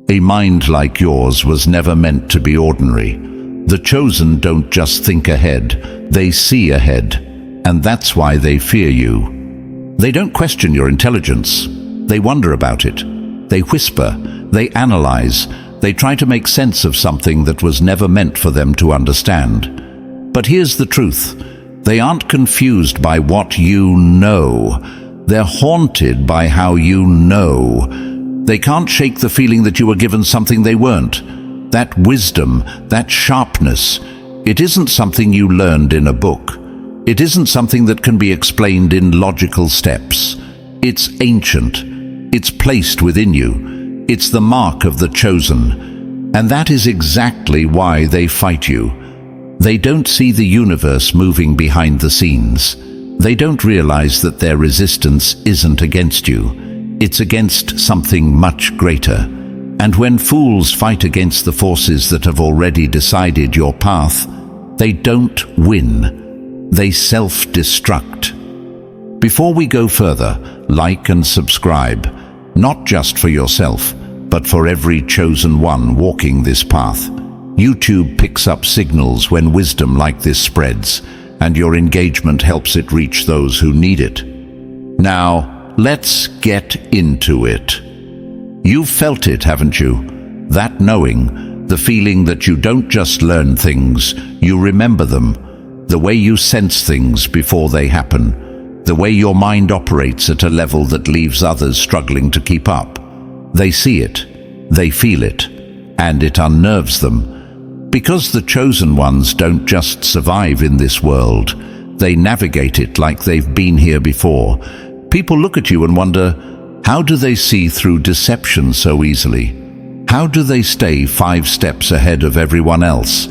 A mind like yours was never meant to be ordinary. The chosen don't just think ahead, they see ahead, and that's why they fear you. They don't question your intelligence. They wonder about it. They whisper, they analyze, they try to make sense of something that was never meant for them to understand. But here's the truth. They aren't confused by what you know. They're haunted by how you know. They can't shake the feeling that you were given something they weren't. That wisdom, that sharpness, it isn't something you learned in a book. It isn't something that can be explained in logical steps. It's ancient. It's placed within you. It's the mark of the chosen. And that is exactly why they fight you. They don't see the universe moving behind the scenes. They don't realize that their resistance isn't against you. It's against something much greater. And when fools fight against the forces that have already decided your path, they don't win. They self-destruct. Before we go further, like and subscribe, not just for yourself, but for every chosen one walking this path. YouTube picks up signals when wisdom like this spreads, and your engagement helps it reach those who need it. Now, let's get into it. You've felt it, haven't you? That knowing, the feeling that you don't just learn things, you remember them. The way you sense things before they happen. The way your mind operates at a level that leaves others struggling to keep up. They see it, they feel it, and it unnerves them. Because the chosen ones don't just survive in this world, they navigate it like they've been here before. People look at you and wonder, how do they see through deception so easily? How do they stay 5 steps ahead of everyone else?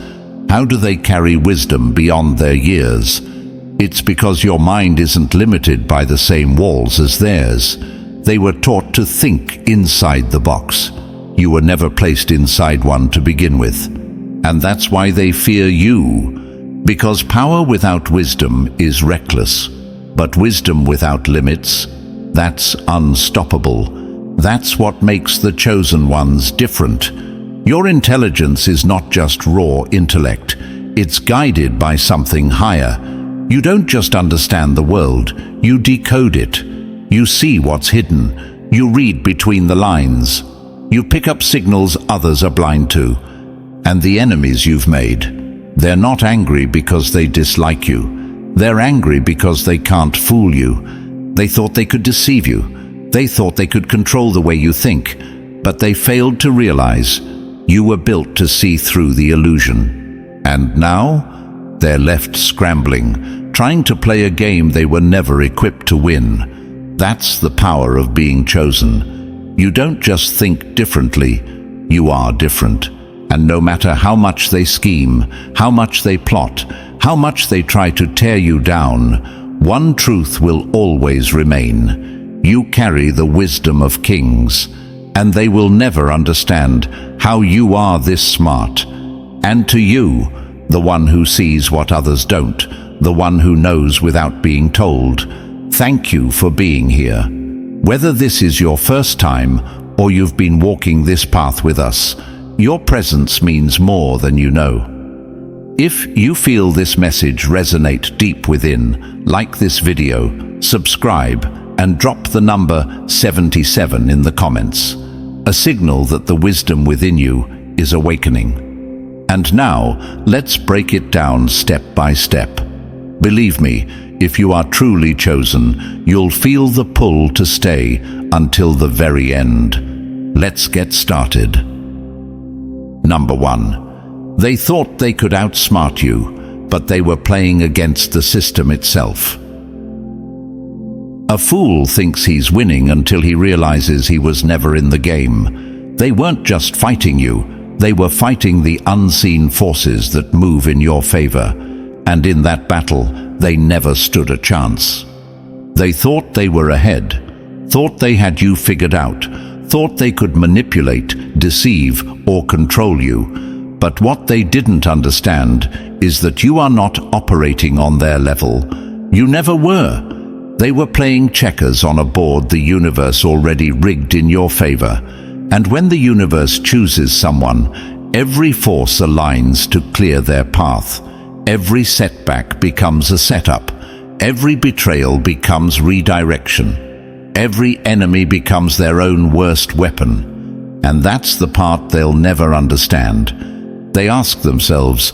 How do they carry wisdom beyond their years? It's because your mind isn't limited by the same walls as theirs. They were taught to think inside the box. You were never placed inside one to begin with. And that's why they fear you. Because power without wisdom is reckless. But wisdom without limits, that's unstoppable. That's what makes the chosen ones different. Your intelligence is not just raw intellect. It's guided by something higher. You don't just understand the world, you decode it. You see what's hidden. You read between the lines. You pick up signals others are blind to. And the enemies you've made, they're not angry because they dislike you. They're angry because they can't fool you. They thought they could deceive you. They thought they could control the way you think, but they failed to realize you were built to see through the illusion. And now, they're left scrambling, trying to play a game they were never equipped to win. That's the power of being chosen. You don't just think differently, you are different. And no matter how much they scheme, how much they plot, how much they try to tear you down, one truth will always remain. You carry the wisdom of kings, and they will never understand how you are this smart. And to you, the one who sees what others don't, the one who knows without being told, thank you for being here. Whether this is your first time or you've been walking this path with us, your presence means more than you know. If you feel this message resonate deep within, like this video, subscribe, and drop the number 77 in the comments, a signal that the wisdom within you is awakening. And now, let's break it down step by step. Believe me, if you are truly chosen, you'll feel the pull to stay until the very end. Let's get started. Number 1. They thought they could outsmart you, but they were playing against the system itself. A fool thinks he's winning until he realizes he was never in the game. They weren't just fighting you, they were fighting the unseen forces that move in your favor. And in that battle, they never stood a chance. They thought they were ahead, thought they had you figured out, thought they could manipulate, deceive, or control you. But what they didn't understand is that you are not operating on their level. You never were. They were playing checkers on a board the universe already rigged in your favor. And when the universe chooses someone, every force aligns to clear their path. Every setback becomes a setup. Every betrayal becomes redirection. Every enemy becomes their own worst weapon. And that's the part they'll never understand. They ask themselves,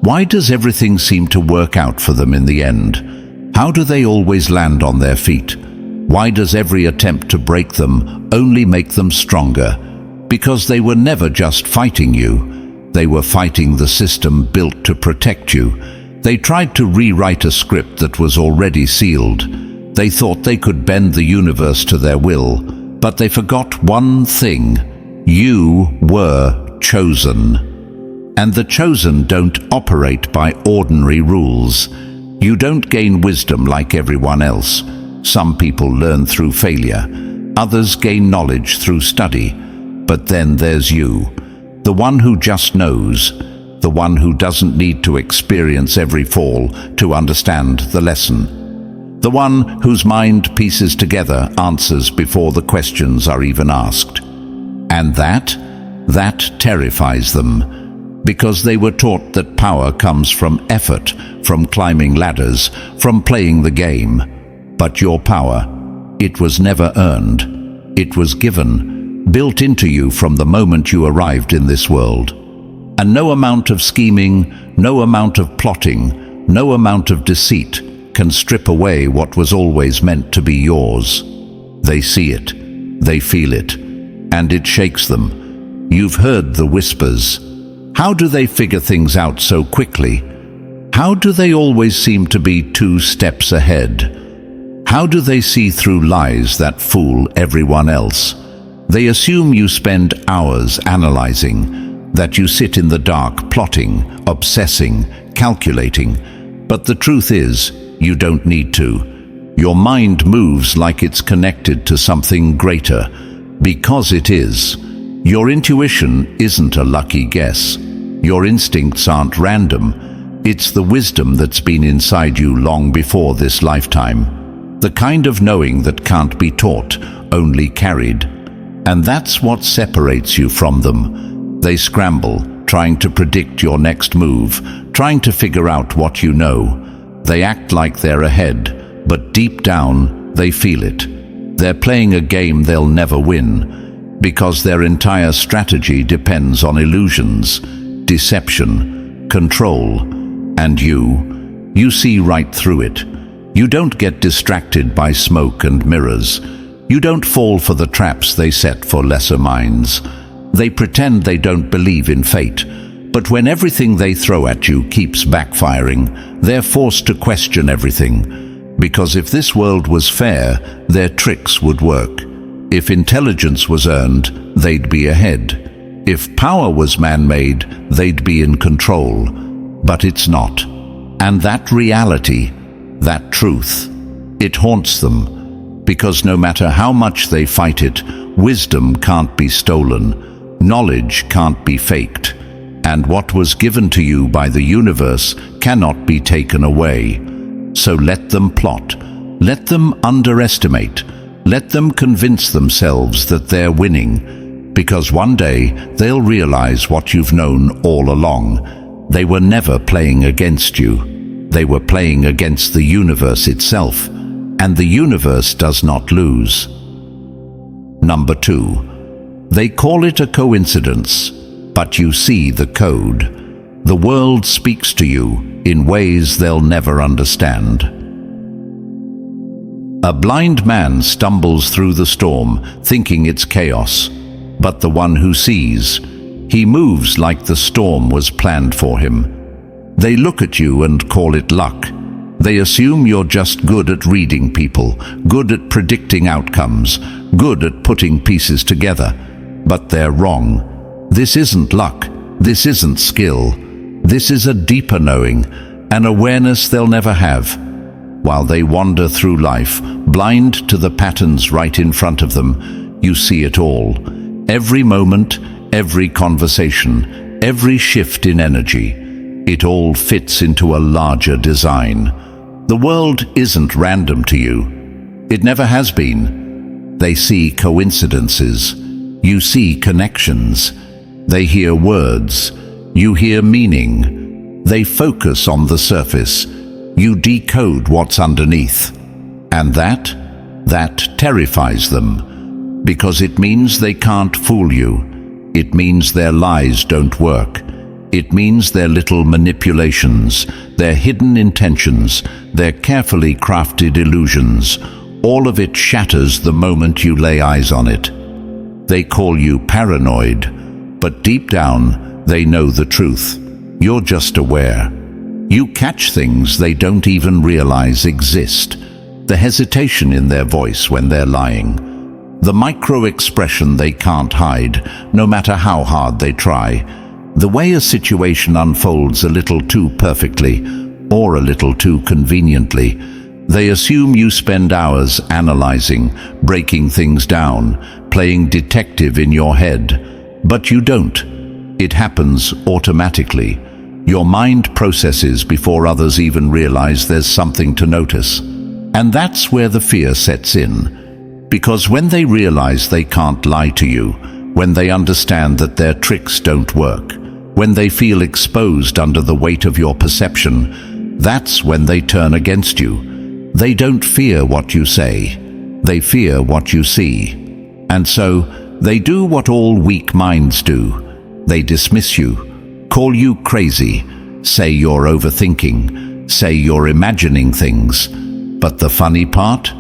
why does everything seem to work out for them in the end? How do they always land on their feet? Why does every attempt to break them only make them stronger? Because they were never just fighting you. They were fighting the system built to protect you. They tried to rewrite a script that was already sealed. They thought they could bend the universe to their will, but they forgot one thing. You were chosen. And the chosen don't operate by ordinary rules. You don't gain wisdom like everyone else. Some people learn through failure. Others gain knowledge through study. But then there's you, the one who just knows, the one who doesn't need to experience every fall to understand the lesson, the one whose mind pieces together answers before the questions are even asked. And that terrifies them, because they were taught that power comes from effort, from climbing ladders, from playing the game. But your power, it was never earned. It was given, built into you from the moment you arrived in this world. And no amount of scheming, no amount of plotting, no amount of deceit can strip away what was always meant to be yours. They see it, they feel it, and it shakes them. You've heard the whispers. How do they figure things out so quickly? How do they always seem to be 2 steps ahead? How do they see through lies that fool everyone else? They assume you spend hours analyzing, that you sit in the dark plotting, obsessing, calculating. But the truth is, you don't need to. Your mind moves like it's connected to something greater, because it is. Your intuition isn't a lucky guess. Your instincts aren't random. It's the wisdom that's been inside you long before this lifetime. The kind of knowing that can't be taught, only carried. And that's what separates you from them. They scramble, trying to predict your next move, trying to figure out what you know. They act like they're ahead, but deep down, they feel it. They're playing a game they'll never win, because their entire strategy depends on illusions, deception, control. And you see right through it. You don't get distracted by smoke and mirrors. You don't fall for the traps they set for lesser minds. They pretend they don't believe in fate, but when everything they throw at you keeps backfiring, they're forced to question everything. Because if this world was fair, their tricks would work. If intelligence was earned, they'd be ahead. If power was man-made, they'd be in control. But it's not. And that reality, that truth, it haunts them. Because no matter how much they fight it, wisdom can't be stolen, knowledge can't be faked, and what was given to you by the universe cannot be taken away. So let them plot, let them underestimate, let them convince themselves that they're winning, because one day they'll realize what you've known all along. They were never playing against you. They were playing against the universe itself. And the universe does not lose. Number 2, they call it a coincidence, but you see the code. The world speaks to you in ways they'll never understand. A blind man stumbles through the storm, thinking it's chaos, but the one who sees, he moves like the storm was planned for him. They look at you and call it luck. They assume you're just good at reading people, good at predicting outcomes, good at putting pieces together. But they're wrong. This isn't luck. This isn't skill. This is a deeper knowing, an awareness they'll never have. While they wander through life, blind to the patterns right in front of them, you see it all. Every moment, every conversation, every shift in energy. It all fits into a larger design. The world isn't random to you. It never has been. They see coincidences. You see connections. They hear words. You hear meaning. They focus on the surface. You decode what's underneath. And that terrifies them, because it means they can't fool you. It means their lies don't work. It means their little manipulations, their hidden intentions, their carefully crafted illusions, all of it shatters the moment you lay eyes on it. They call you paranoid, but deep down, they know the truth. You're just aware. You catch things they don't even realize exist. The hesitation in their voice when they're lying. The micro-expression they can't hide, no matter how hard they try. The way a situation unfolds a little too perfectly, or a little too conveniently. They assume you spend hours analyzing, breaking things down, playing detective in your head. But you don't. It happens automatically. Your mind processes before others even realize there's something to notice. And that's where the fear sets in. Because when they realize they can't lie to you, when they understand that their tricks don't work, when they feel exposed under the weight of your perception, that's when they turn against you. They don't fear what you say. They fear what you see. And so, they do what all weak minds do. They dismiss you, call you crazy, say you're overthinking, say you're imagining things. But the funny part?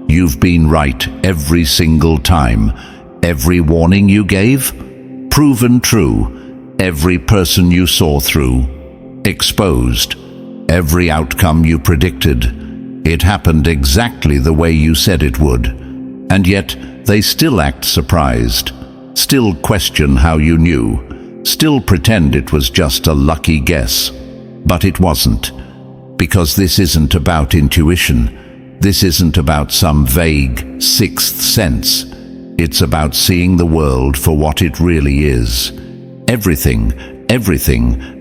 You've been right every single time. Every warning you gave? Proven true. Every person you saw through? Exposed. Every outcome you predicted? It happened exactly the way you said it would. And yet, they still act surprised. Still question how you knew. Still pretend it was just a lucky guess. But it wasn't. Because this isn't about intuition. This isn't about some vague sixth sense. It's about seeing the world for what it really is. Everything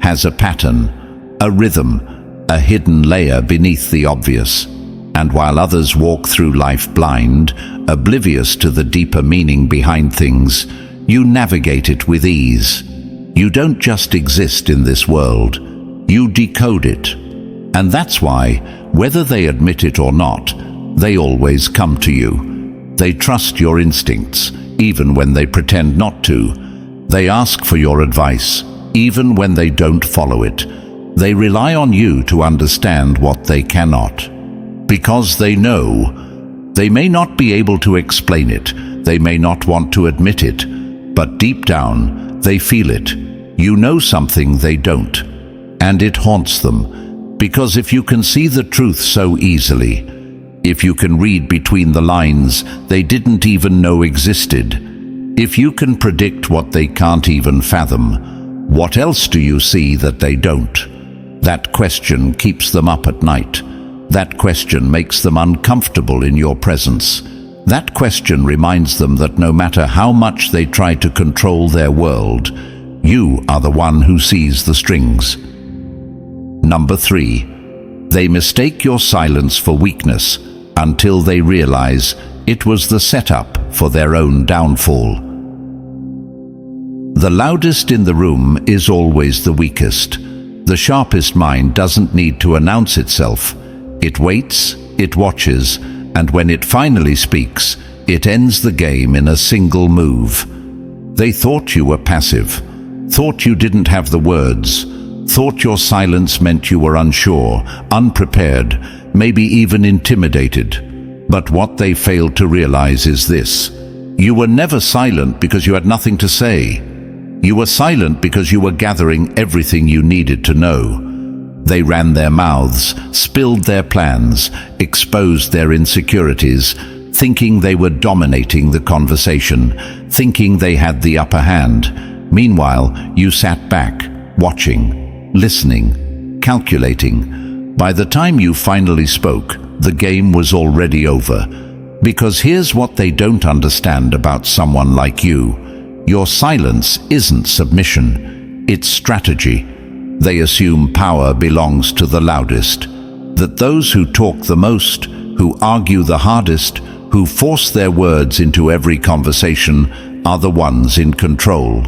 has a pattern, a rhythm, a hidden layer beneath the obvious. And while others walk through life blind, oblivious to the deeper meaning behind things, you navigate it with ease. You don't just exist in this world. You decode it. And that's why, whether they admit it or not, they always come to you. They trust your instincts, even when they pretend not to. They ask for your advice, even when they don't follow it. They rely on you to understand what they cannot. Because they know. They may not be able to explain it. They may not want to admit it. But deep down, they feel it. You know something they don't. And it haunts them. Because if you can see the truth so easily, if you can read between the lines they didn't even know existed, if you can predict what they can't even fathom, what else do you see that they don't? That question keeps them up at night. That question makes them uncomfortable in your presence. That question reminds them that no matter how much they try to control their world, you are the one who sees the strings. Number 3. They mistake your silence for weakness until they realize it was the setup for their own downfall. The loudest in the room is always the weakest. The sharpest mind doesn't need to announce itself. It waits, it watches, and when it finally speaks, it ends the game in a single move. They thought you were passive, thought you didn't have the words, thought your silence meant you were unsure, unprepared, maybe even intimidated. But what they failed to realize is this: you were never silent because you had nothing to say. You were silent because you were gathering everything you needed to know. They ran their mouths, spilled their plans, exposed their insecurities, thinking they were dominating the conversation, thinking they had the upper hand. Meanwhile, you sat back, watching, listening, calculating. By the time you finally spoke, the game was already over. Because here's what they don't understand about someone like you. Your silence isn't submission, it's strategy. They assume power belongs to the loudest, that those who talk the most, who argue the hardest, who force their words into every conversation, are the ones in control.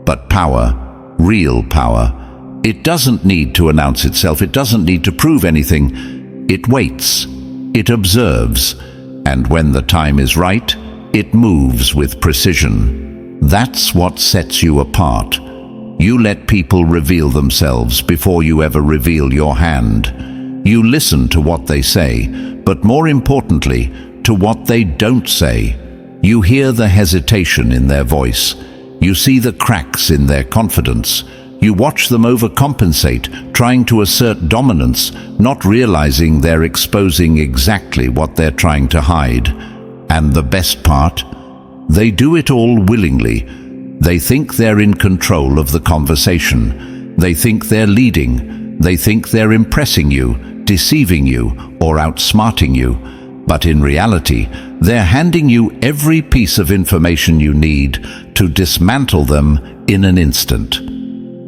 But power, real power, it doesn't need to announce itself, it doesn't need to prove anything. It waits, it observes, and when the time is right, it moves with precision. That's what sets you apart. You let people reveal themselves before you ever reveal your hand. You listen to what they say, but more importantly, to what they don't say. You hear the hesitation in their voice. You see the cracks in their confidence. You watch them overcompensate, trying to assert dominance, not realizing they're exposing exactly what they're trying to hide. And the best part? They do it all willingly. They think they're in control of the conversation. They think they're leading. They think they're impressing you, deceiving you, or outsmarting you. But in reality, they're handing you every piece of information you need to dismantle them in an instant.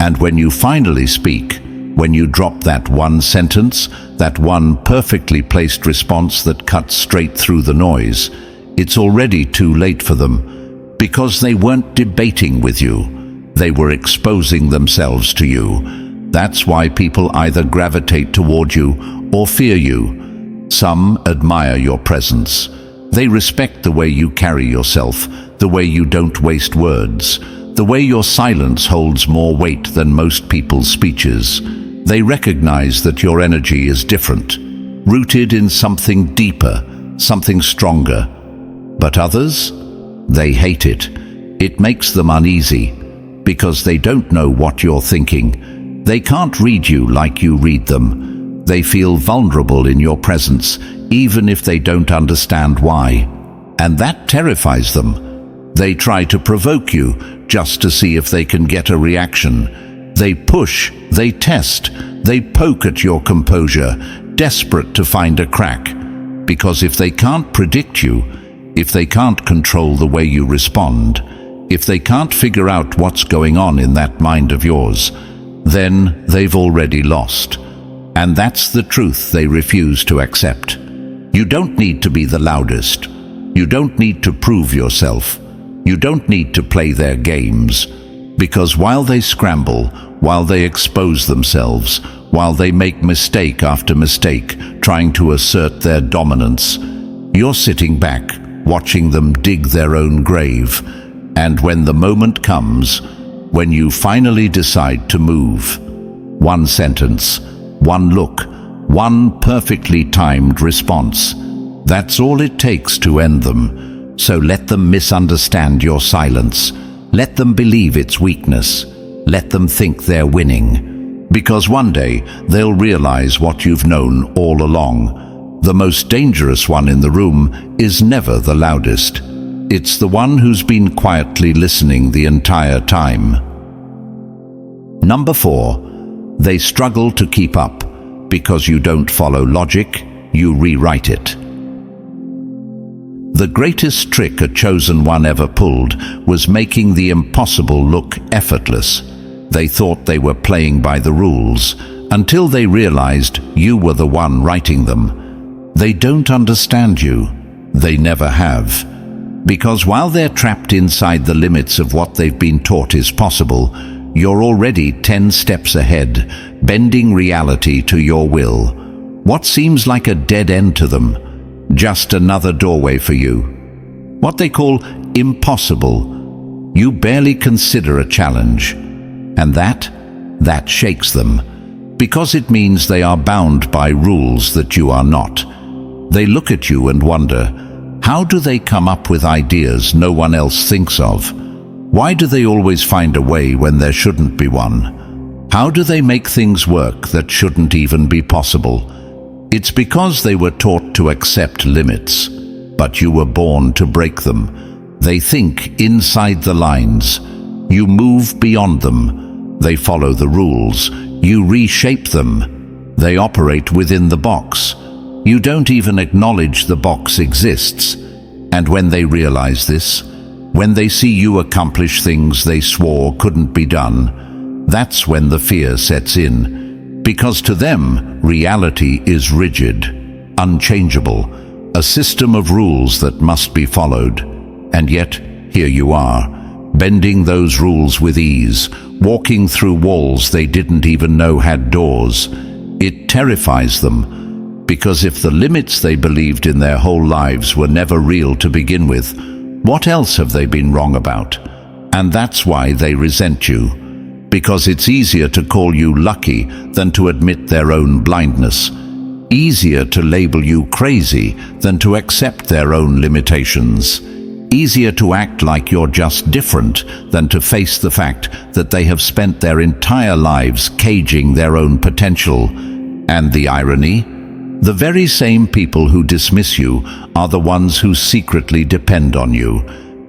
And when you finally speak, when you drop that one sentence, that one perfectly placed response that cuts straight through the noise, it's already too late for them, because they weren't debating with you. They were exposing themselves to you. That's why people either gravitate toward you or fear you. Some admire your presence. They respect the way you carry yourself, the way you don't waste words, the way your silence holds more weight than most people's speeches. They recognize that your energy is different, rooted in something deeper, something stronger. But others? They hate it. It makes them uneasy, because they don't know what you're thinking. They can't read you like you read them. They feel vulnerable in your presence, even if they don't understand why. And that terrifies them. They try to provoke you just to see if they can get a reaction. They push, they test, they poke at your composure, desperate to find a crack. Because if they can't predict you, if they can't control the way you respond, if they can't figure out what's going on in that mind of yours, then they've already lost. And that's the truth they refuse to accept. You don't need to be the loudest. You don't need to prove yourself. You don't need to play their games. Because while they scramble, while they expose themselves, while they make mistake after mistake, trying to assert their dominance, you're sitting back, watching them dig their own grave. And when the moment comes, when you finally decide to move, one sentence, one look, one perfectly timed response, that's all it takes to end them. So let them misunderstand your silence. Let them believe it's weakness. Let them think they're winning. Because one day they'll realize what you've known all along. The most dangerous one in the room is never the loudest. It's the one who's been quietly listening the entire time. Number 4, they struggle to keep up. Because you don't follow logic, you rewrite it. The greatest trick a chosen one ever pulled was making the impossible look effortless. They thought they were playing by the rules, until they realized you were the one writing them. They don't understand you. They never have. Because while they're trapped inside the limits of what they've been taught is possible, you're already 10 steps ahead, bending reality to your will. What seems like a dead end to them, just another doorway for you. What they call impossible, you barely consider a challenge. And that shakes them, because it means they are bound by rules that you are not. They look at you and wonder, how do they come up with ideas no one else thinks of? Why do they always find a way when there shouldn't be one? How do they make things work that shouldn't even be possible? It's because they were taught to accept limits, but you were born to break them. They think inside the lines. You move beyond them. They follow the rules. You reshape them. They operate within the box. You don't even acknowledge the box exists. And when they realize this, when they see you accomplish things they swore couldn't be done, that's when the fear sets in. Because to them, reality is rigid, unchangeable, a system of rules that must be followed. And yet, here you are, bending those rules with ease, walking through walls they didn't even know had doors. It terrifies them, because if the limits they believed in their whole lives were never real to begin with, what else have they been wrong about? And that's why they resent you, because it's easier to call you lucky than to admit their own blindness. Easier to label you crazy than to accept their own limitations. Easier to act like you're just different than to face the fact that they have spent their entire lives caging their own potential. And the irony? The very same people who dismiss you are the ones who secretly depend on you.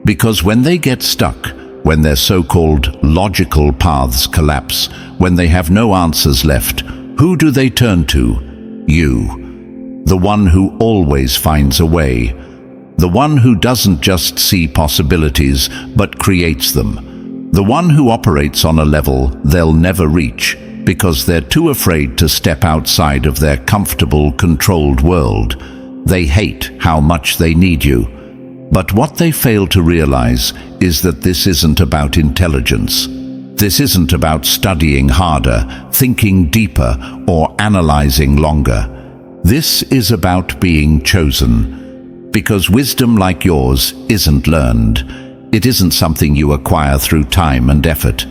Because when they get stuck, when their so-called logical paths collapse, when they have no answers left, who do they turn to? You. The one who always finds a way. The one who doesn't just see possibilities, but creates them. The one who operates on a level they'll never reach, because they're too afraid to step outside of their comfortable, controlled world. They hate how much they need you. But what they fail to realize is that this isn't about intelligence. This isn't about studying harder, thinking deeper, or analyzing longer. This is about being chosen. Because wisdom like yours isn't learned. It isn't something you acquire through time and effort.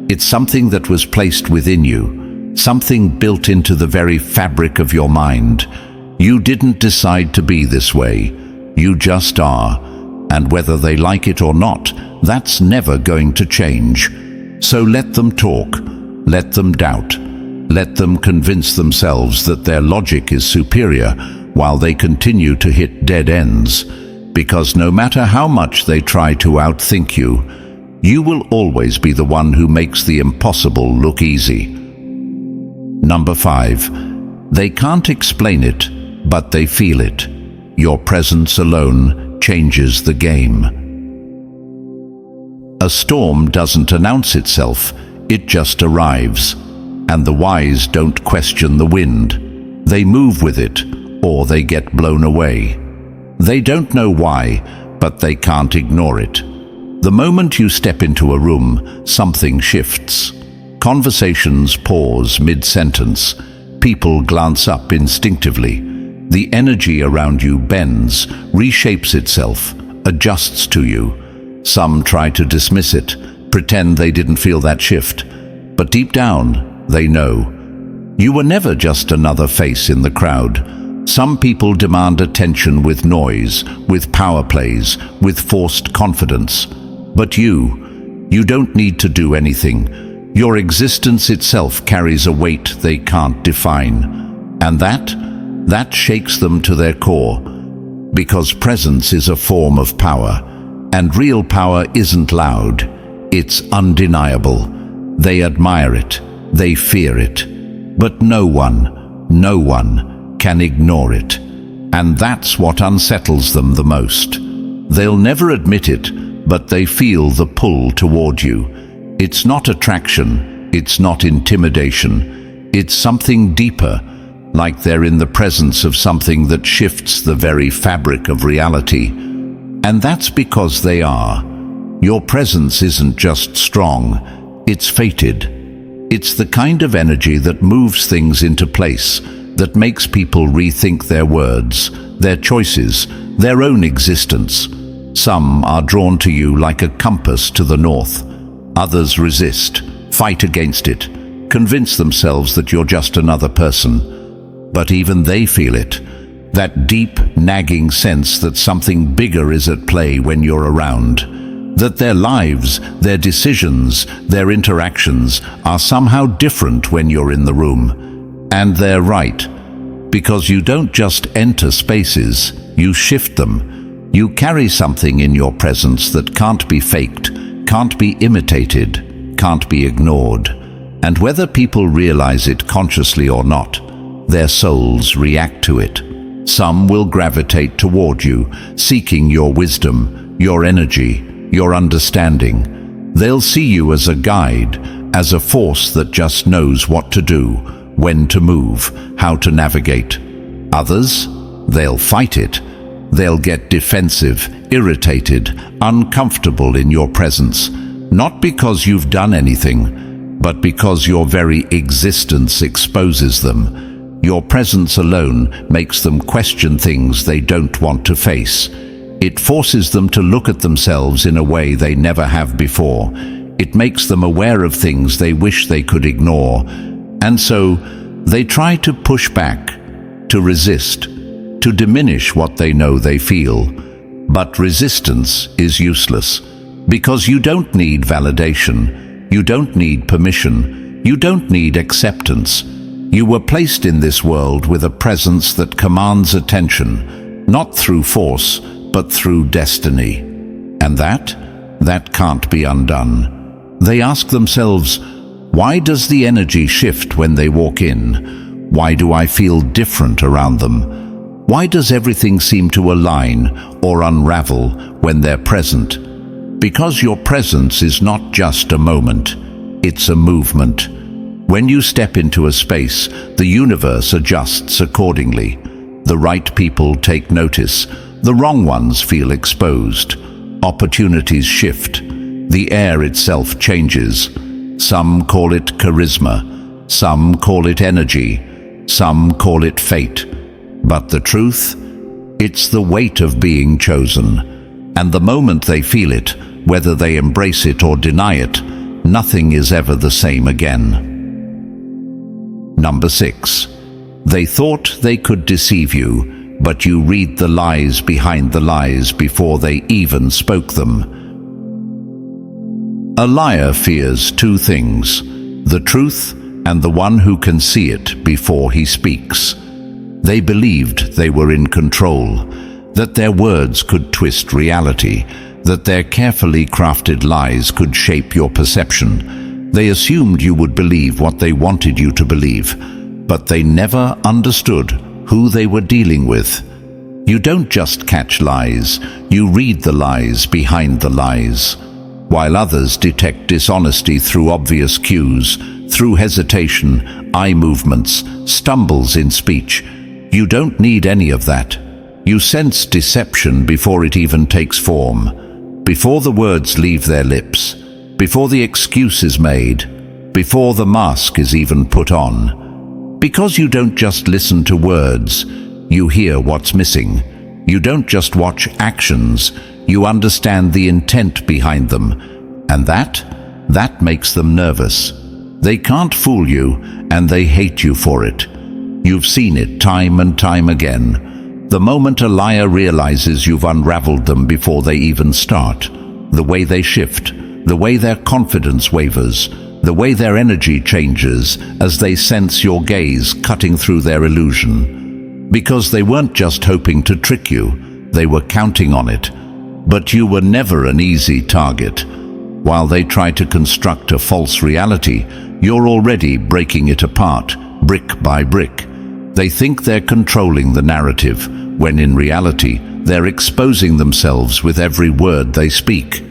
It's something that was placed within you, something built into the very fabric of your mind. You didn't decide to be this way. You just are. And whether they like it or not, that's never going to change. So let them talk. Let them doubt. Let them convince themselves that their logic is superior, while they continue to hit dead ends, because no matter how much they try to outthink you, you will always be the one who makes the impossible look easy. Number 5. They can't explain it, but they feel it. Your presence alone changes the game. A storm doesn't announce itself, it just arrives. And the wise don't question the wind. They move with it, or they get blown away. They don't know why, but they can't ignore it. The moment you step into a room, something shifts. Conversations pause mid-sentence. People glance up instinctively. The energy around you bends, reshapes itself, adjusts to you. Some try to dismiss it, pretend they didn't feel that shift. But deep down, they know. You were never just another face in the crowd. Some people demand attention with noise, with power plays, with forced confidence. But you don't need to do anything. Your existence itself carries a weight they can't define. And that shakes them to their core. Because presence is a form of power. And real power isn't loud. It's undeniable. They admire it. They fear it. But no one can ignore it. And that's what unsettles them the most. They'll never admit it, but they feel the pull toward you. It's not attraction, it's not intimidation, it's something deeper, like they're in the presence of something that shifts the very fabric of reality. And that's because they are. Your presence isn't just strong, it's fated. It's the kind of energy that moves things into place, that makes people rethink their words, their choices, their own existence. Some are drawn to you like a compass to the north. Others resist, fight against it, convince themselves that you're just another person. But even they feel it, that deep, nagging sense that something bigger is at play when you're around. That their lives, their decisions, their interactions are somehow different when you're in the room. And they're right, because you don't just enter spaces, you shift them. You carry something in your presence that can't be faked, can't be imitated, can't be ignored. And whether people realize it consciously or not, their souls react to it. Some will gravitate toward you, seeking your wisdom, your energy, your understanding. They'll see you as a guide, as a force that just knows what to do, when to move, how to navigate. Others, they'll fight it. They'll get defensive, irritated, uncomfortable in your presence. not because you've done anything, but because your very existence exposes them. Your presence alone makes them question things they don't want to face. It forces them to look at themselves in a way they never have before. It makes them aware of things they wish they could ignore. And so, they try to push back, to resist, to diminish what they know they feel. But resistance is useless, because you don't need validation, you don't need permission, you don't need acceptance. You were placed in this world with a presence that commands attention, not through force, but through destiny. And that can't be undone. They ask themselves, why does the energy shift when they walk in? Why do I feel different around them? Why does everything seem to align or unravel when they're present? Because your presence is not just a moment, it's a movement. When you step into a space, the universe adjusts accordingly. The right people take notice, the wrong ones feel exposed. Opportunities shift, the air itself changes. Some call it charisma, some call it energy, some call it fate. But the truth? It's the weight of being chosen. And the moment they feel it, whether they embrace it or deny it, nothing is ever the same again. Number 6. They thought they could deceive you, but you read the lies behind the lies before they even spoke them. A liar fears two things: the truth and the one who can see it before he speaks. They believed they were in control, that their words could twist reality, that their carefully crafted lies could shape your perception. They assumed you would believe what they wanted you to believe, but they never understood who they were dealing with. You don't just catch lies, you read the lies behind the lies. While others detect dishonesty through obvious cues, through hesitation, eye movements, stumbles in speech, you don't need any of that. You sense deception before it even takes form. Before the words leave their lips, before the excuse is made, before the mask is even put on. Because you don't just listen to words, you hear what's missing. You don't just watch actions, you understand the intent behind them. And that makes them nervous. They can't fool you, and they hate you for it. You've seen it time and time again. The moment a liar realizes you've unraveled them before they even start, the way they shift, the way their confidence wavers, the way their energy changes as they sense your gaze cutting through their illusion. Because they weren't just hoping to trick you, they were counting on it. But you were never an easy target. While they try to construct a false reality, you're already breaking it apart, brick by brick. They think they're controlling the narrative, when in reality, they're exposing themselves with every word they speak.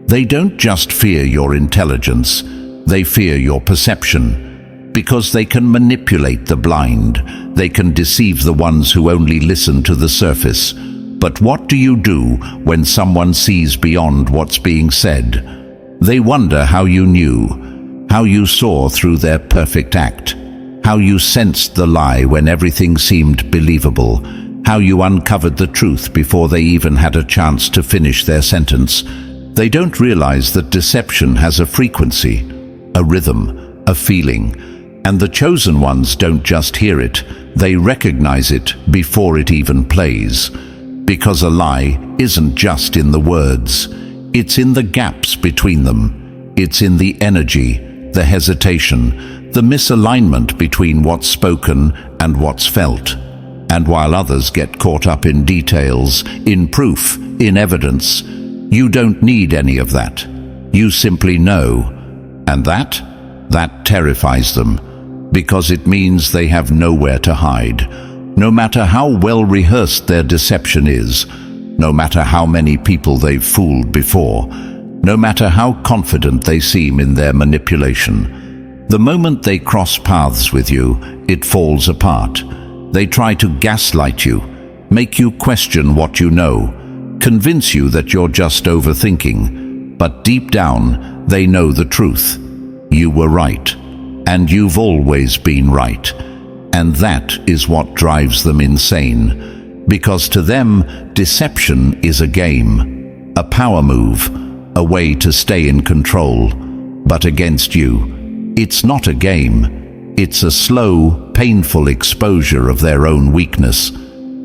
They don't just fear your intelligence, they fear your perception. Because they can manipulate the blind, they can deceive the ones who only listen to the surface. But what do you do when someone sees beyond what's being said? They wonder how you knew, how you saw through their perfect act, how you sensed the lie when everything seemed believable, how you uncovered the truth before they even had a chance to finish their sentence. They don't realize that deception has a frequency, a rhythm, a feeling, and the chosen ones don't just hear it, they recognize it before it even plays. Because a lie isn't just in the words, it's in the gaps between them. It's in the energy, the hesitation, the misalignment between what's spoken and what's felt. And while others get caught up in details, in proof, in evidence, you don't need any of that. You simply know. And that terrifies them, because it means they have nowhere to hide. No matter how well rehearsed their deception is, no matter how many people they've fooled before, no matter how confident they seem in their manipulation, the moment they cross paths with you, it falls apart. They try to gaslight you, make you question what you know, convince you that you're just overthinking. but deep down they know the truth. You were right, and you've always been right. And that is what drives them insane, because to them, deception is a game, a power move, a way to stay in control. But against you, it's not a game. It's a slow, painful exposure of their own weakness.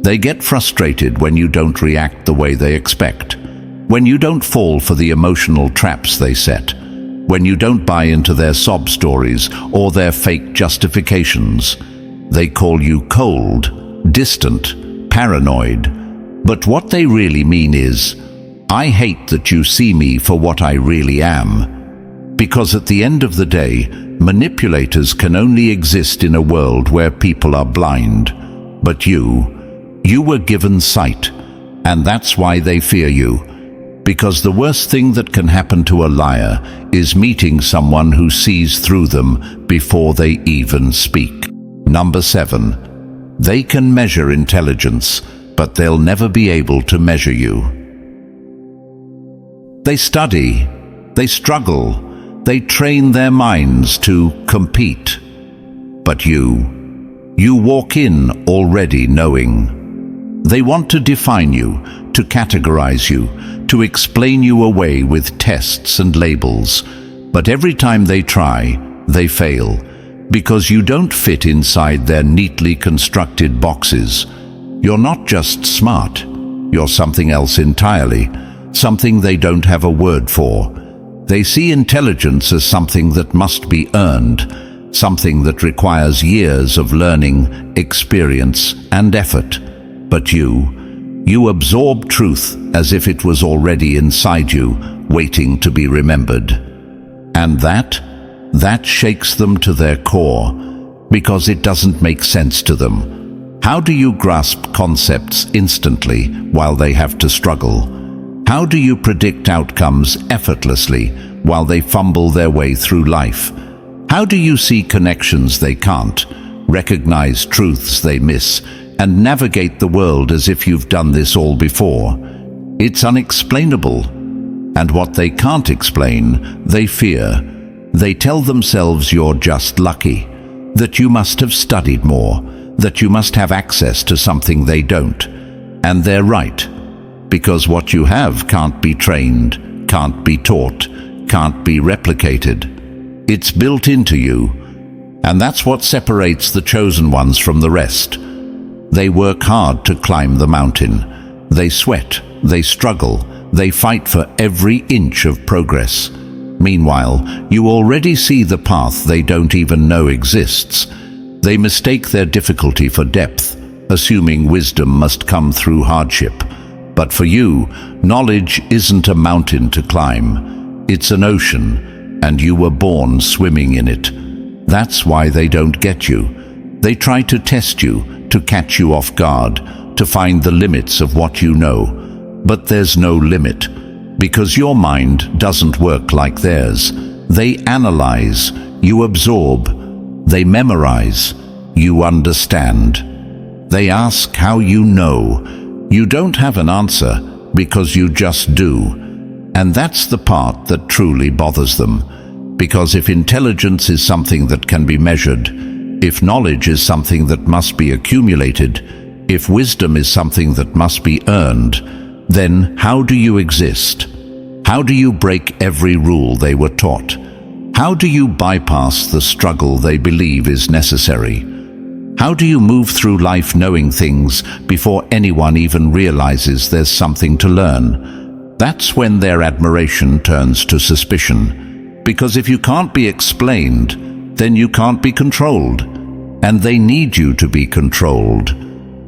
They get frustrated when you don't react the way they expect, when you don't fall for the emotional traps they set, when you don't buy into their sob stories or their fake justifications. They call you cold, distant, paranoid. But what they really mean is, I hate that you see me for what I really am. Because at the end of the day, manipulators can only exist in a world where people are blind. But you were given sight, and that's why they fear you. Because the worst thing that can happen to a liar is meeting someone who sees through them before they even speak. Number 7. They can measure intelligence, but they'll never be able to measure you. They study, they struggle, they train their minds to compete. But you walk in already knowing. They want to define you, to categorize you, to explain you away with tests and labels. But every time they try, they fail, because you don't fit inside their neatly constructed boxes. You're not just smart, you're something else entirely, something they don't have a word for. They see intelligence as something that must be earned, something that requires years of learning, experience, and effort. But you absorb truth as if it was already inside you, waiting to be remembered. And that shakes them to their core, because it doesn't make sense to them. How do you grasp concepts instantly while they have to struggle? How do you predict outcomes effortlessly while they fumble their way through life? How do you see connections they can't, recognize truths they miss, and navigate the world as if you've done this all before? It's unexplainable. And what they can't explain, they fear. They tell themselves you're just lucky, that you must have studied more, that you must have access to something they don't. And they're right, because what you have can't be trained, can't be taught, can't be replicated. It's built into you, and that's what separates the chosen ones from the rest. They work hard to climb the mountain. They sweat, they struggle, they fight for every inch of progress. Meanwhile, you already see the path they don't even know exists. They mistake their difficulty for depth, assuming wisdom must come through hardship. But for you, knowledge isn't a mountain to climb. It's an ocean, and you were born swimming in it. That's why they don't get you. They try to test you, to catch you off guard, to find the limits of what you know. But there's no limit, because your mind doesn't work like theirs. They analyze, you absorb. They memorize, you understand. They ask how you know. You don't have an answer, because you just do. And that's the part that truly bothers them. Because if intelligence is something that can be measured, if knowledge is something that must be accumulated, if wisdom is something that must be earned, then how do you exist? How do you break every rule they were taught? How do you bypass the struggle they believe is necessary? How do you move through life knowing things before anyone even realizes there's something to learn? That's when their admiration turns to suspicion. Because if you can't be explained, then you can't be controlled. And they need you to be controlled.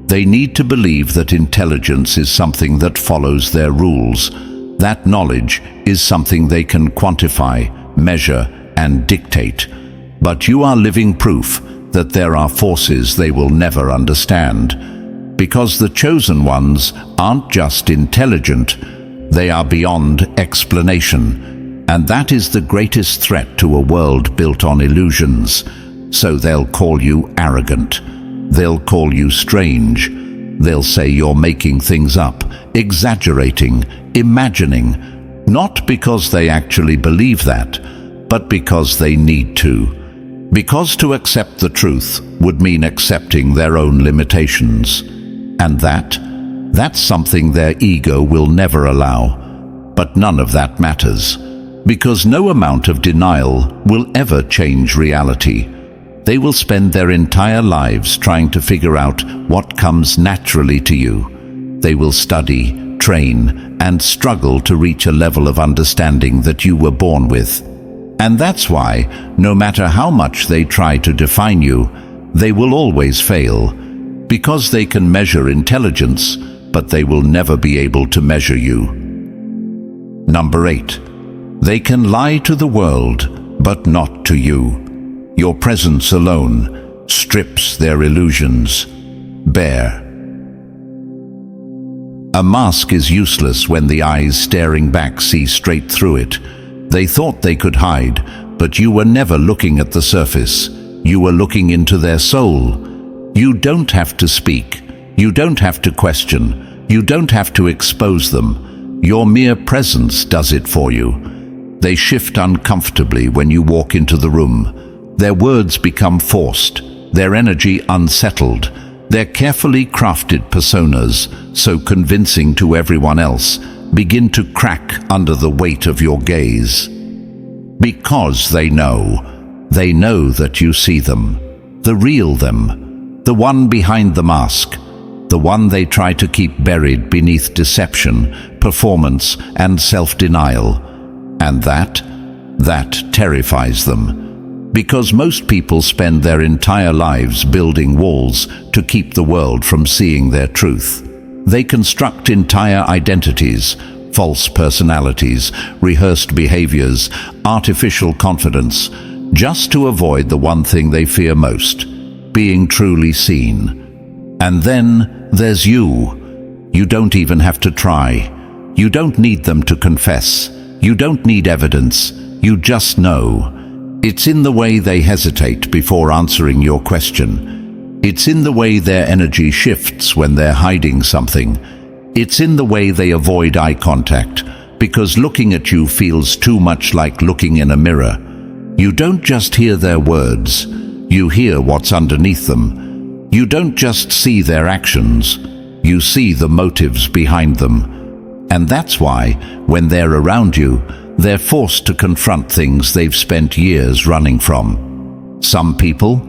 They need to believe that intelligence is something that follows their rules. That knowledge is something they can quantify, measure, and dictate. But you are living proof that there are forces they will never understand. Because the chosen ones aren't just intelligent, they are beyond explanation. And that is the greatest threat to a world built on illusions. So they'll call you arrogant. They'll call you strange. They'll say you're making things up, exaggerating, imagining. Not because they actually believe that, but because they need to. Because to accept the truth would mean accepting their own limitations. And that's something their ego will never allow. But none of that matters, because no amount of denial will ever change reality. They will spend their entire lives trying to figure out what comes naturally to you. They will study, train, and struggle to reach a level of understanding that you were born with. And that's why, no matter how much they try to define you, they will always fail. Because they can measure intelligence, but they will never be able to measure you. Number 8. They can lie to the world, but not to you. Your presence alone strips their illusions bare. A mask is useless when the eyes staring back see straight through it. They thought they could hide, but you were never looking at the surface. You were looking into their soul. You don't have to speak. You don't have to question. You don't have to expose them. Your mere presence does it for you. They shift uncomfortably when you walk into the room. Their words become forced, their energy unsettled. Their carefully crafted personas, so convincing to everyone else, begin to crack under the weight of your gaze. Because they know that you see them, the real them, the one behind the mask, the one they try to keep buried beneath deception, performance, and self-denial. And that terrifies them. Because most people spend their entire lives building walls to keep the world from seeing their truth. They construct entire identities, false personalities, rehearsed behaviors, artificial confidence, just to avoid the one thing they fear most, being truly seen. And then there's you. You don't even have to try. You don't need them to confess. You don't need evidence. You just know. It's in the way they hesitate before answering your question. It's in the way their energy shifts when they're hiding something. It's in the way they avoid eye contact, because looking at you feels too much like looking in a mirror. You don't just hear their words, you hear what's underneath them. You don't just see their actions, you see the motives behind them. And that's why, when they're around you, they're forced to confront things they've spent years running from. Some people,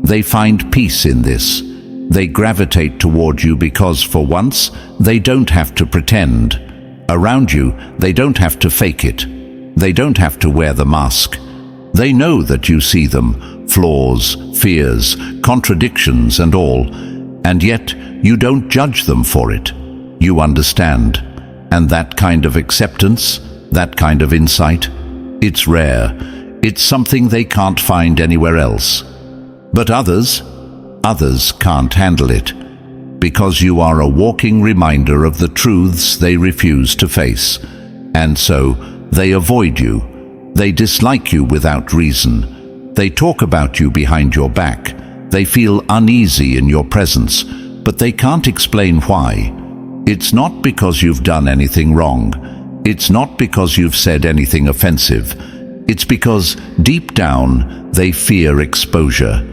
they find peace in this. They gravitate toward you because, for once, they don't have to pretend. Around you, they don't have to fake it. They don't have to wear the mask. They know that you see them, flaws, fears, contradictions and all, and yet you don't judge them for it. You understand. And that kind of acceptance, that kind of insight, it's rare. It's something they can't find anywhere else. But others can't handle it, because you are a walking reminder of the truths they refuse to face. And so they avoid you. They dislike you without reason. They talk about you behind your back. They feel uneasy in your presence, but they can't explain why. It's not because you've done anything wrong. It's not because you've said anything offensive. It's because, deep down, they fear exposure.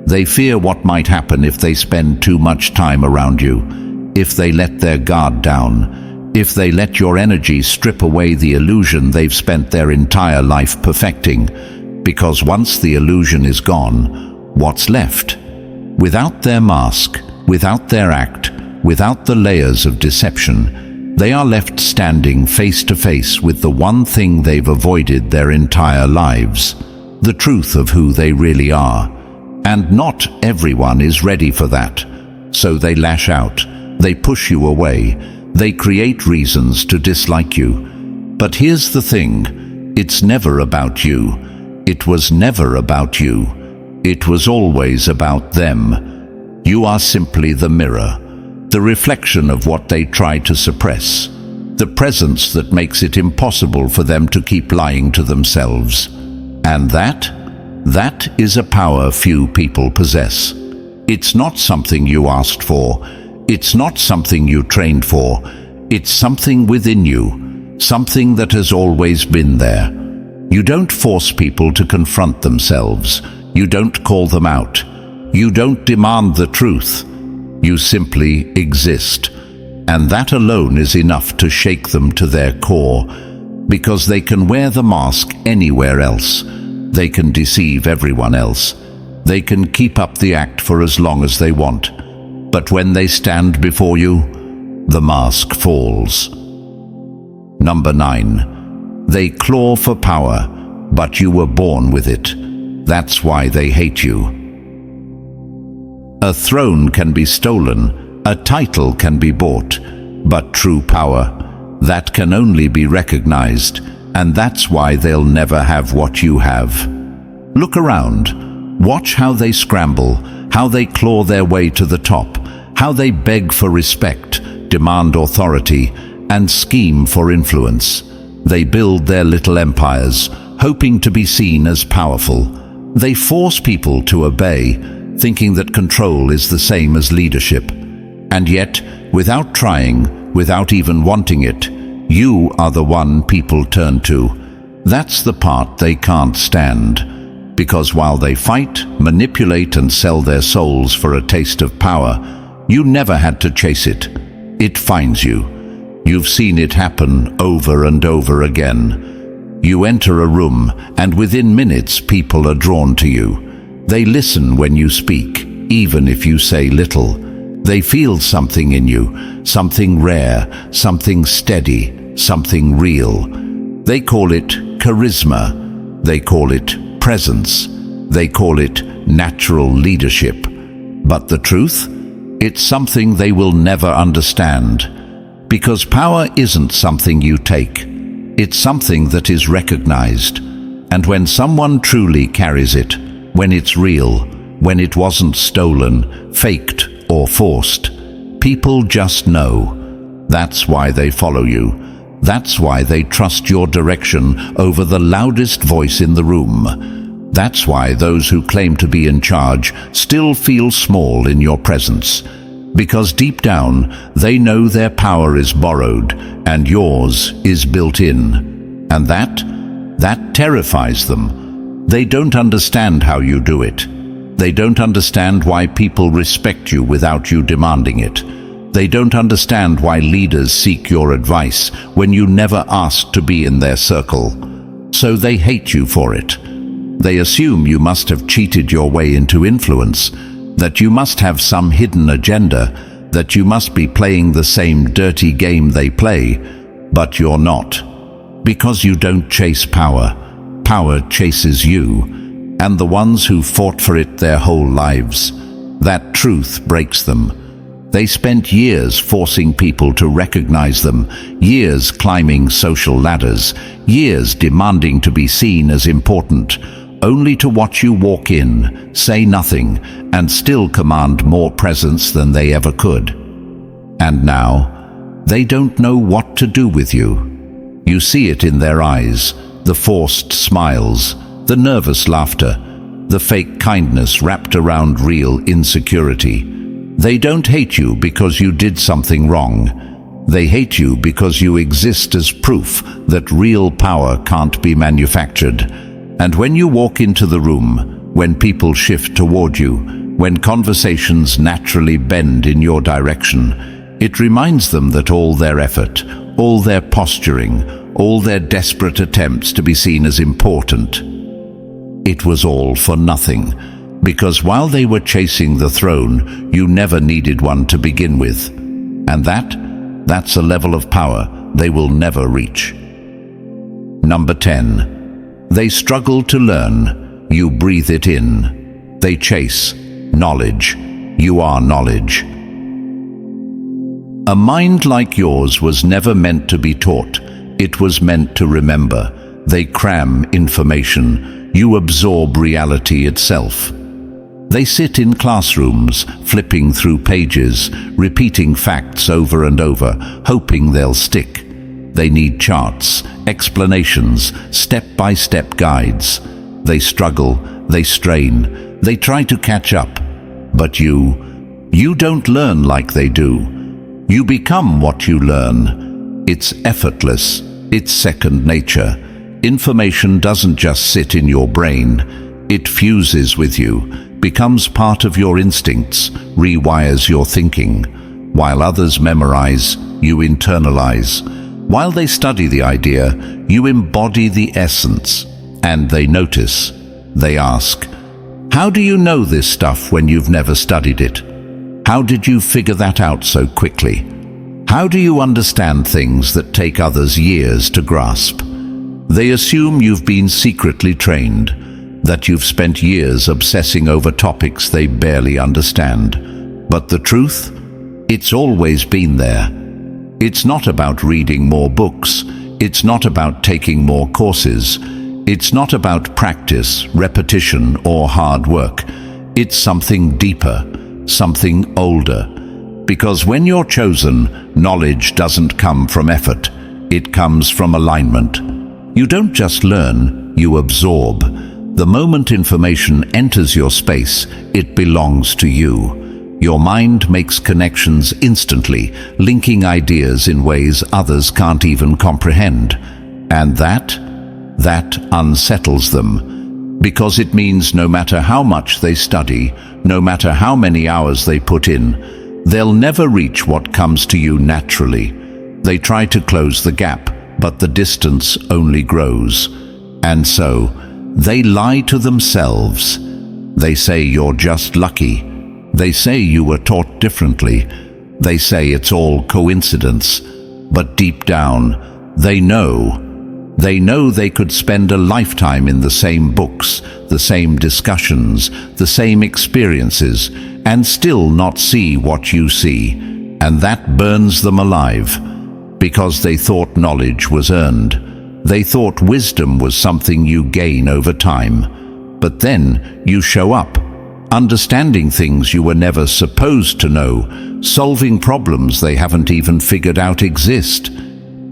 They fear what might happen if they spend too much time around you, if they let their guard down, if they let your energy strip away the illusion they've spent their entire life perfecting. Because once the illusion is gone, what's left? Without their mask, without their act, without the layers of deception, they are left standing face to face with the one thing they've avoided their entire lives, the truth of who they really are. And not everyone is ready for that. So they lash out, they push you away, they create reasons to dislike you. But here's the thing, it's never about you. It was never about you. It was always about them. You are simply the mirror, the reflection of what they try to suppress, the presence that makes it impossible for them to keep lying to themselves. And that is a power few people possess. It's not something you asked for. It's not something you trained for. It's something within you, something that has always been there. You don't force people to confront themselves. You don't call them out. You don't demand the truth. You simply exist. And that alone is enough to shake them to their core, because they can wear the mask anywhere else. They can deceive everyone else. They can keep up the act for as long as they want. But when they stand before you, the mask falls. Number 9. They claw for power, but you were born with it. That's why they hate you. A throne can be stolen, a title can be bought, but true power, that can only be recognized, and that's why they'll never have what you have. Look around. Watch how they scramble, how they claw their way to the top, how they beg for respect, demand authority, and scheme for influence. They build their little empires, hoping to be seen as powerful. They force people to obey, thinking that control is the same as leadership. And yet, without trying, without even wanting it, you are the one people turn to. That's the part they can't stand. Because while they fight, manipulate, and sell their souls for a taste of power, you never had to chase it. It finds you. You've seen it happen over and over again. You enter a room, and within minutes people are drawn to you. They listen when you speak, even if you say little. They feel something in you, something rare, something steady, something real. They call it charisma. They call it presence. They call it natural leadership. But the truth? It's something they will never understand. Because power isn't something you take. It's something that is recognized. And when someone truly carries it, when it's real, when it wasn't stolen, faked, or forced, people just know. That's why they follow you. That's why they trust your direction over the loudest voice in the room. That's why those who claim to be in charge still feel small in your presence. Because deep down, they know their power is borrowed and yours is built in. And that terrifies them. They don't understand how you do it. They don't understand why people respect you without you demanding it. They don't understand why leaders seek your advice when you never asked to be in their circle. So they hate you for it. They assume you must have cheated your way into influence, that you must have some hidden agenda, that you must be playing the same dirty game they play, but you're not. Because you don't chase power. Power chases you, and the ones who fought for it their whole lives. That truth breaks them. They spent years forcing people to recognize them, years climbing social ladders, years demanding to be seen as important, only to watch you walk in, say nothing, and still command more presence than they ever could. And now, they don't know what to do with you. You see it in their eyes, the forced smiles, the nervous laughter, the fake kindness wrapped around real insecurity. They don't hate you because you did something wrong. They hate you because you exist as proof that real power can't be manufactured. And when you walk into the room, when people shift toward you, when conversations naturally bend in your direction, it reminds them that all their effort, all their posturing, all their desperate attempts to be seen as important, it was all for nothing. Because while they were chasing the throne, you never needed one to begin with. And that's a level of power they will never reach. Number 10. They struggle to learn. You breathe it in. They chase knowledge. You are knowledge. A mind like yours was never meant to be taught. It was meant to remember. They cram information. You absorb reality itself. They sit in classrooms, flipping through pages, repeating facts over and over, hoping they'll stick. They need charts, explanations, step-by-step guides. They struggle, they strain, they try to catch up. But you don't learn like they do. You become what you learn. It's effortless. It's second nature. Information doesn't just sit in your brain. It fuses with you, becomes part of your instincts, rewires your thinking. While others memorize, you internalize. While they study the idea, you embody the essence. And they notice. They ask, "How do you know this stuff when you've never studied it? How did you figure that out so quickly? How do you understand things that take others years to grasp?" They assume you've been secretly trained, that you've spent years obsessing over topics they barely understand. But the truth? It's always been there. It's not about reading more books. It's not about taking more courses. It's not about practice, repetition, or hard work. It's something deeper, something older. Because when you're chosen, knowledge doesn't come from effort. It comes from alignment. You don't just learn, you absorb. The moment information enters your space, it belongs to you. Your mind makes connections instantly, linking ideas in ways others can't even comprehend. And that unsettles them. Because it means no matter how much they study, no matter how many hours they put in, they'll never reach what comes to you naturally. They try to close the gap, but the distance only grows. And so, they lie to themselves. They say you're just lucky. They say you were taught differently. They say it's all coincidence. But deep down, they know they could spend a lifetime in the same books, the same discussions, the same experiences, and still not see what you see. And that burns them alive. Because they thought knowledge was earned. They thought wisdom was something you gain over time. But then you show up, understanding things you were never supposed to know, solving problems they haven't even figured out exist.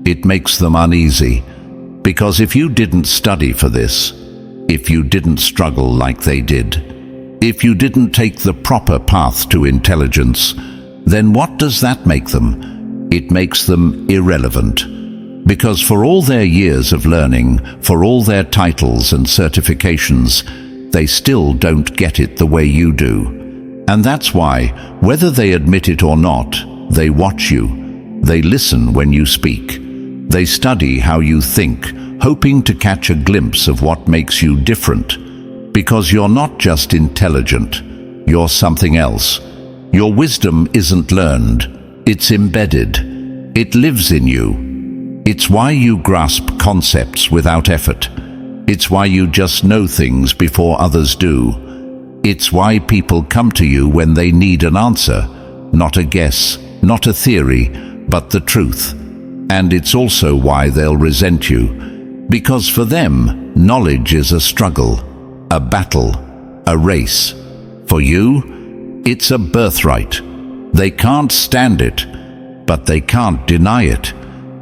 It makes them uneasy. Because if you didn't study for this, if you didn't struggle like they did, if you didn't take the proper path to intelligence, then what does that make them? It makes them irrelevant. Because for all their years of learning, for all their titles and certifications, they still don't get it the way you do. And that's why, whether they admit it or not, they watch you. They listen when you speak. They study how you think, hoping to catch a glimpse of what makes you different. Because you're not just intelligent, you're something else. Your wisdom isn't learned, it's embedded. It lives in you. It's why you grasp concepts without effort. It's why you just know things before others do. It's why people come to you when they need an answer, not a guess, not a theory, but the truth. And it's also why they'll resent you. Because for them, knowledge is a struggle, a battle, a race. For you, it's a birthright. They can't stand it, but they can't deny it.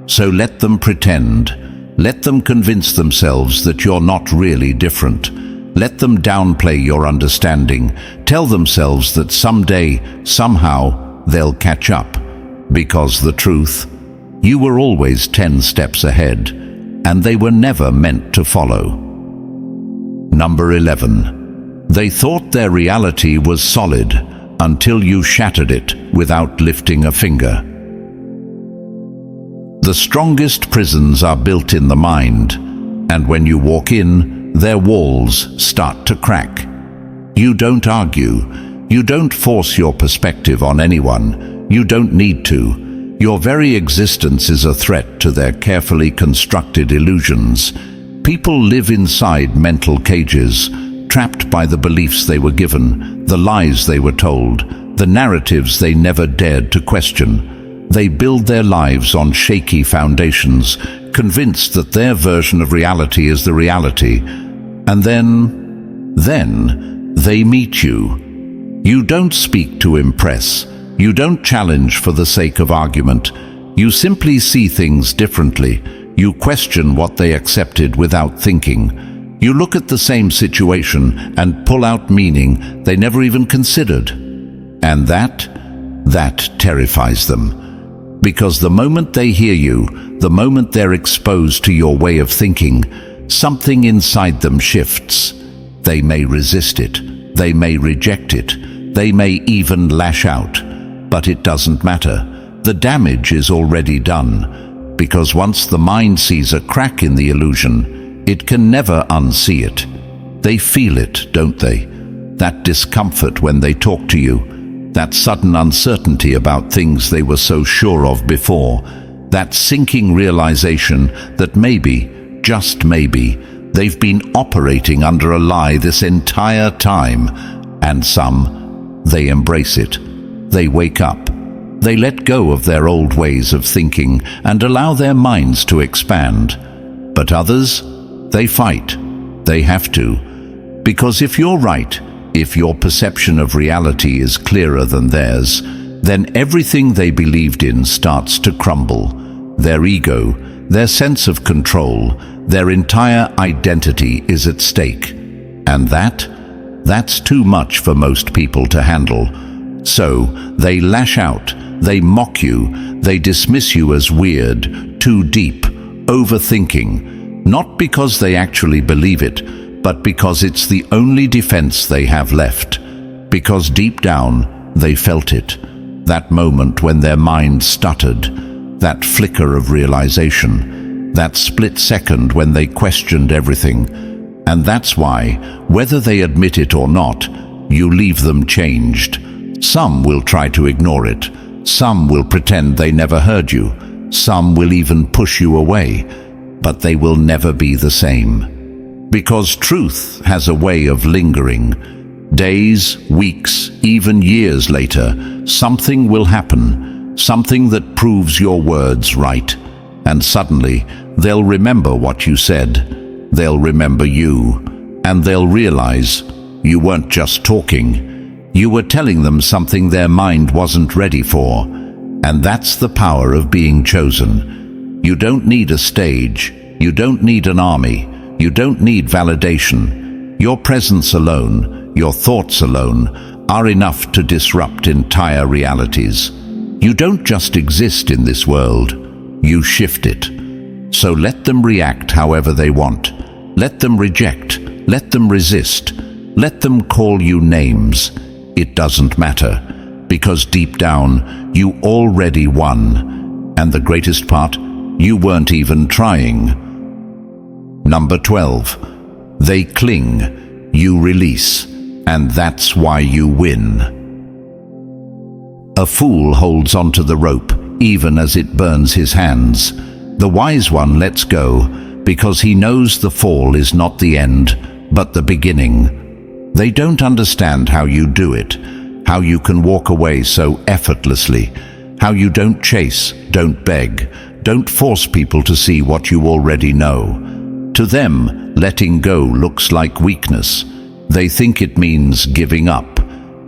So let them pretend. Let them convince themselves that you're not really different. Let them downplay your understanding. Tell themselves that someday, somehow, they'll catch up. Because the truth, you were always 10 steps ahead, and they were never meant to follow. Number 11. They thought their reality was solid until you shattered it without lifting a finger. The strongest prisons are built in the mind, and when you walk in, their walls start to crack. You don't argue. You don't force your perspective on anyone. You don't need to. Your very existence is a threat to their carefully constructed illusions. People live inside mental cages, trapped by the beliefs they were given, the lies they were told, the narratives they never dared to question. They build their lives on shaky foundations, convinced that their version of reality is the reality. And then they meet you. You don't speak to impress. You don't challenge for the sake of argument. You simply see things differently. You question what they accepted without thinking. You look at the same situation and pull out meaning they never even considered. And that terrifies them. Because the moment they hear you, the moment they're exposed to your way of thinking, something inside them shifts. They may resist it, they may reject it, they may even lash out. But it doesn't matter. The damage is already done. Because once the mind sees a crack in the illusion, it can never unsee it. They feel it, don't they? That discomfort when they talk to you, that sudden uncertainty about things they were so sure of before, that sinking realization that maybe, just maybe, they've been operating under a lie this entire time. And some, they embrace it. They wake up. They let go of their old ways of thinking and allow their minds to expand. But others, they fight. They have to. Because if you're right, if your perception of reality is clearer than theirs, then everything they believed in starts to crumble. Their ego, their sense of control, their entire identity is at stake. And that's too much for most people to handle. So they lash out, they mock you, they dismiss you as weird, too deep, overthinking, not because they actually believe it, but because it's the only defense they have left. Because deep down, they felt it. That moment when their mind stuttered, that flicker of realization, that split second when they questioned everything. And that's why, whether they admit it or not, you leave them changed. Some will try to ignore it. Some will pretend they never heard you. Some will even push you away. But they will never be the same. Because truth has a way of lingering. Days, weeks, even years later, something will happen. Something that proves your words right. And suddenly, they'll remember what you said. They'll remember you. And they'll realize you weren't just talking. You were telling them something their mind wasn't ready for. And that's the power of being chosen. You don't need a stage. You don't need an army. You don't need validation. Your presence alone, your thoughts alone, are enough to disrupt entire realities. You don't just exist in this world. You shift it. So let them react however they want. Let them reject. Let them resist. Let them call you names. It doesn't matter, because deep down, you already won. And the greatest part, you weren't even trying. Number 12. They cling, you release, and that's why you win. A fool holds onto the rope, even as it burns his hands. The wise one lets go, because he knows the fall is not the end, but the beginning. They don't understand how you do it, how you can walk away so effortlessly, how you don't chase, don't beg, don't force people to see what you already know. To them, letting go looks like weakness. They think it means giving up.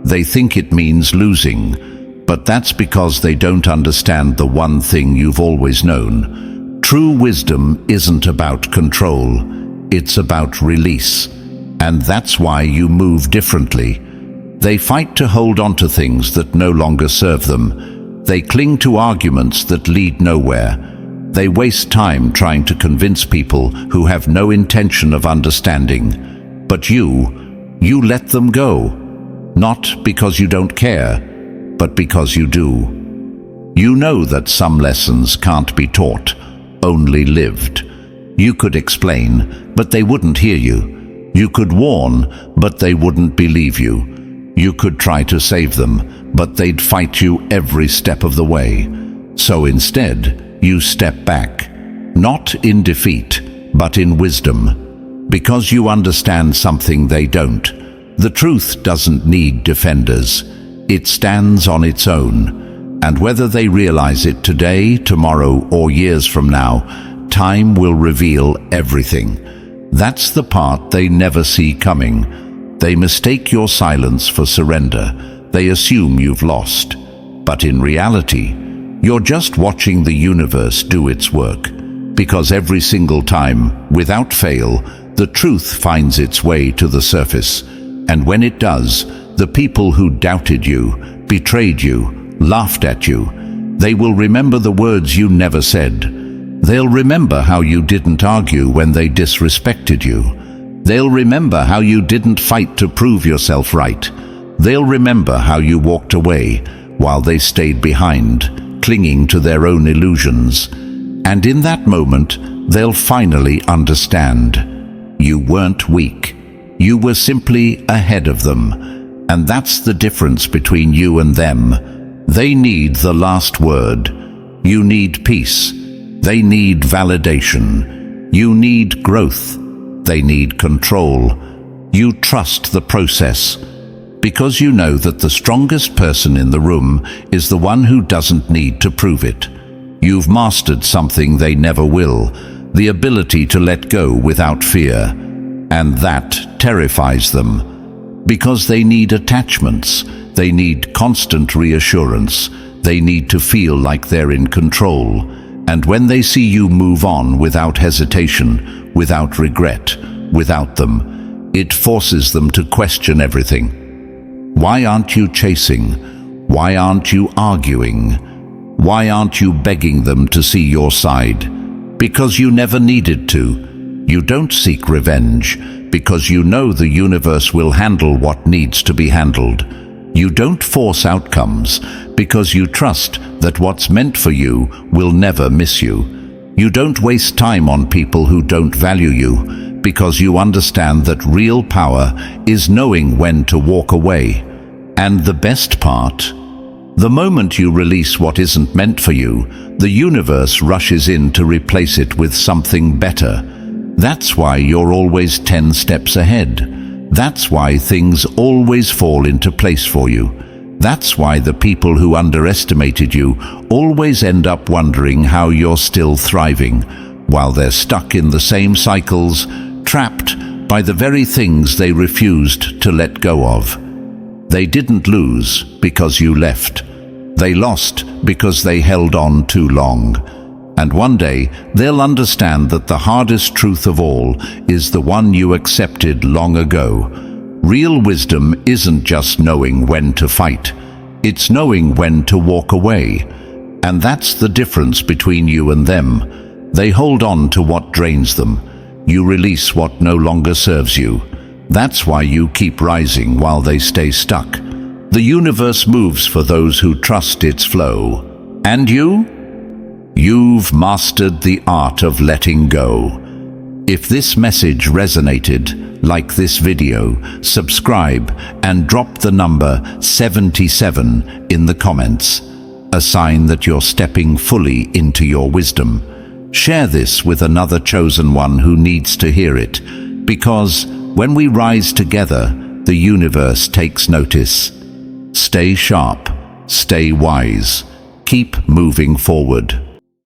They think it means losing. But that's because they don't understand the one thing you've always known. True wisdom isn't about control. It's about release. And that's why you move differently. They fight to hold on to things that no longer serve them. They cling to arguments that lead nowhere. They waste time trying to convince people who have no intention of understanding. But you let them go. Not because you don't care, but because you do. You know that some lessons can't be taught, only lived. You could explain, but they wouldn't hear you. You could warn, but they wouldn't believe you. You could try to save them, but they'd fight you every step of the way. So instead, you step back, not in defeat, but in wisdom. Because you understand something they don't. The truth doesn't need defenders. It stands on its own. And whether they realize it today, tomorrow, or years from now, time will reveal everything. That's the part they never see coming. They mistake your silence for surrender. They assume you've lost. But in reality, you're just watching the universe do its work. Because every single time, without fail, the truth finds its way to the surface. And when it does, the people who doubted you, betrayed you, laughed at you, They will remember the words you never said. They'll remember how you didn't argue when they disrespected you. They'll remember how you didn't fight to prove yourself right. They'll remember how you walked away while they stayed behind, clinging to their own illusions. And in that moment, they'll finally understand. You weren't weak. You were simply ahead of them. And that's the difference between you and them. They need the last word. You need peace. They need validation. You need growth. They need control. You trust the process, because you know that the strongest person in the room is the one who doesn't need to prove it. You've mastered something they never will, the ability to let go without fear. And that terrifies them, because they need attachments, they need constant reassurance, they need to feel like they're in control. And when they see you move on without hesitation, without regret, without them, it forces them to question everything. Why aren't you chasing? Why aren't you arguing? Why aren't you begging them to see your side? Because you never needed to. You don't seek revenge, because you know the universe will handle what needs to be handled. You don't force outcomes, because you trust that what's meant for you will never miss you. You don't waste time on people who don't value you, because you understand that real power is knowing when to walk away. And the best part, the moment you release what isn't meant for you, the universe rushes in to replace it with something better. That's why you're always 10 steps ahead. That's why things always fall into place for you. That's why the people who underestimated you always end up wondering how you're still thriving, while they're stuck in the same cycles, trapped by the very things they refused to let go of. They didn't lose because you left. They lost because they held on too long. And one day, they'll understand that the hardest truth of all is the one you accepted long ago. Real wisdom isn't just knowing when to fight. It's knowing when to walk away. And that's the difference between you and them. They hold on to what drains them. You release what no longer serves you. That's why you keep rising while they stay stuck. The universe moves for those who trust its flow. And you? You've mastered the art of letting go. If this message resonated, like this video, subscribe and drop the number 77 in the comments, a sign that you're stepping fully into your wisdom. Share this with another chosen one who needs to hear it, because when we rise together, the universe takes notice. Stay sharp, stay wise, keep moving forward.